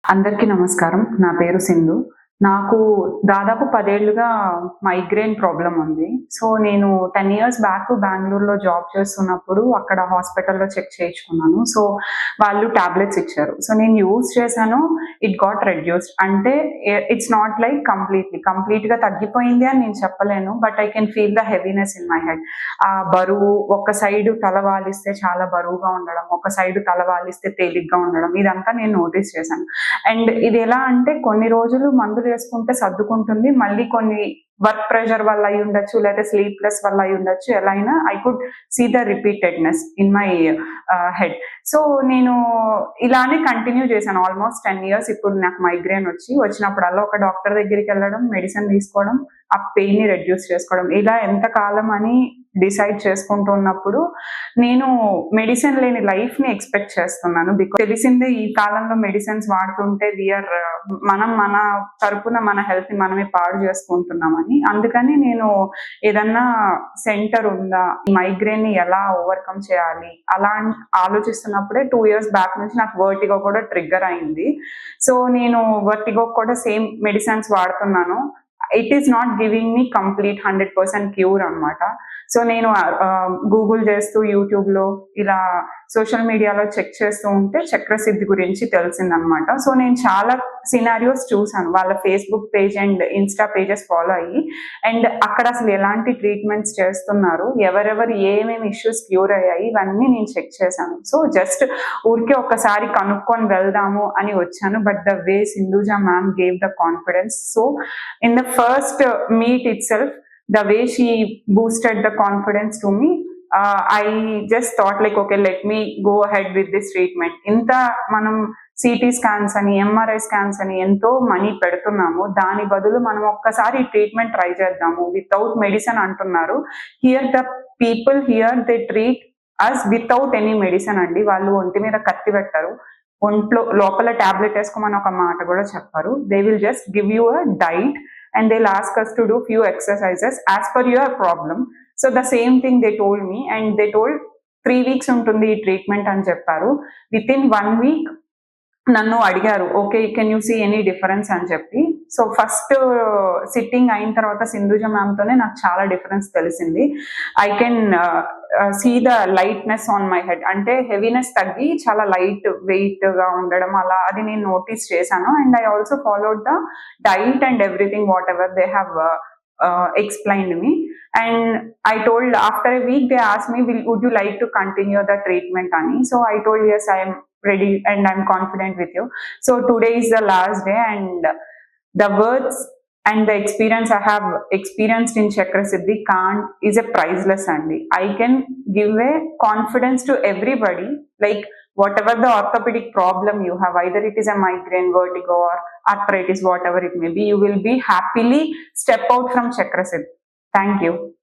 అందరికీ నమస్కారం. నా పేరు సింధు. నాకు దాదాపు 10 ఏళ్లుగా మైగ్రేన్ ప్రాబ్లమ్ ఉంది. సో, నేను 10 ఇయర్స్ బ్యాక్ బెంగుళూరులో జాబ్ చేస్తున్నప్పుడు అక్కడ హాస్పిటల్‌లో చెక్ చేయించుకున్నాను. సో, వాళ్ళు టాబ్లెట్స్ ఇచ్చారు. సో, నేను యూజ్ చేశాను. It got reduced. అంటే ఇట్స్ నాట్ లైక్ కంప్లీట్‌గా తగ్గిపోయింది అని నేను చెప్పలేను. But I can feel the heaviness in my head. ఆ బరువు ఒక సైడ్ తల వాలిస్తే చాలా బరువుగా ఉండడం, ఒక సైడ్ తల వాలిస్తే తేలిగ్గా ఉండడం ఇదంతా నేను నోటీస్ చేశాను. అండ్ ఇది ఎలా అంటే కొన్ని రోజులు మందులు వేసుకుంటే సర్దుకుంటుంది. మళ్ళీ కొన్ని వర్క్ ప్రెషర్ వల్ల అయ్యుండొచ్చు, లేతే స్లీప్‌లెస్ వల్ల అయ్యుండొచ్చు. ఎలా అయినా I could see the repeatedness in my head. So, నేను ఇలానే కంటిన్యూ చేశాను. ఆల్‌మోస్ట్ 10 ఇయర్స్ ఇప్పుడు నాకు మైగ్రేన్ వచ్చినప్పుడల్లా ఒక డాక్టర్ దగ్గరికెళ్ళడం, మెడిసిన్ తీసుకోవడం, ఆ పెయిన్‌ని రెడ్యూస్ చేసుకోవడం. ఇలా ఎంత కాలం అని డిసైడ్ చేసుకుంటూ ఉన్నప్పుడు నేను మెడిసిన్ లేని లైఫ్‌ని ఎక్స్‌పెక్ట్ చేస్తున్నాను. తెలిసిందే ఈ కాలంలో మెడిసిన్స్ వాడుతుంటే మనం మన తరపున మన హెల్త్‌ని మనమే పాడు చేసుకుంటున్నామని. అందుకని నేను ఏదన్నా సెంటర్ ఉందా? ఈ మైగ్రేన్‌ని ఎలా ఓవర్‌కమ్ చేయాలి? అలా అని ఆలోచిస్తున్నప్పుడే 2 ఇయర్స్ బ్యాక్ నుంచి నాకు వర్టిగో కూడా ట్రిగ్గర్ అయింది. సో, నేను వర్టిగో కూడా సేమ్ మెడిసిన్స్ వాడుతున్నాను. It is not giving me complete 100% cure అన్నమాట. సో, నేను గూగుల్ చేస్తూ యూట్యూబ్‌లో ఇలా సోషల్ మీడియాలో చెక్ చేస్తూ ఉంటే చక్రసిద్ధి గురించి తెలిసిందనమాట. సో, నేను చాలా సినారియోస్ చూసాను. వాళ్ళ Facebook page and Insta pages follow అయ్యి అండ్ అక్కడ అసలు ఎలాంటి ట్రీట్మెంట్స్ చేస్తున్నారు, ఎవరెవరు ఏమేమి ఇష్యూస్ క్యూర్ అయ్యాయి ఇవన్నీ నేను చెక్ చేశాను. సో, జస్ట్ ఊరికే ఒక్కసారి కనుక్కొని వెళ్దాము అని వచ్చాను. But the way Sindhuja ma'am gave the confidence. So, in the first meet itself, the way she boosted the confidence to me, I just thought like, okay, let me go ahead with this treatment. ఇంత మనం CT scans అని, MRI scans అని ఎంతో money పెడుతున్నాము. దాని బదులు మనం ఒక్కసారి ట్రీట్మెంట్ ట్రై చేద్దాము. వితౌట్ మెడిసిన్ అంటున్నారు. People here they treat us without any medicine అండి. వాళ్ళు ఒంటి మీద కత్తి పెట్టరు. ఒంట్లో లోపల టాబ్లెట్ వేసుకోమని ఒక మాట కూడా చెప్పరు. They will just give you a diet and they'll ask us to do few exercises as per your problem. So the same thing they told me, and they told 3 weeks ఉంటుంది ఈ treatment అని చెప్పారు. Within 1 week నన్ను అడిగారు, okay, can you see any difference అని చెప్పి. So, first sitting అయిన తర్వాత సింధూజా మ్యామ్‌తోనే నాకు చాలా డిఫరెన్స్ తెలిసింది. I can see the lightness on my head. అంటే హెవీనెస్ తగ్గి చాలా లైట్ వెయిట్‌గా ఉండడం అలా అది నేను నోటీస్ చేశాను. And I also followed the diet and everything what ever they have explained me. And I told after a week they asked me, would you like to continue the treatment, Ani? So I told yes, I am ready and I'm confident with you. So today is the last day, and the words and the experience I have experienced in Chakrasiddhi is a priceless, Andy. I can give a confidence to everybody, like whatever the orthopedic problem you have, either it is a migraine, vertigo or arthritis, whatever it may be, you will be happily step out from Chakrasiddhi. Thank you.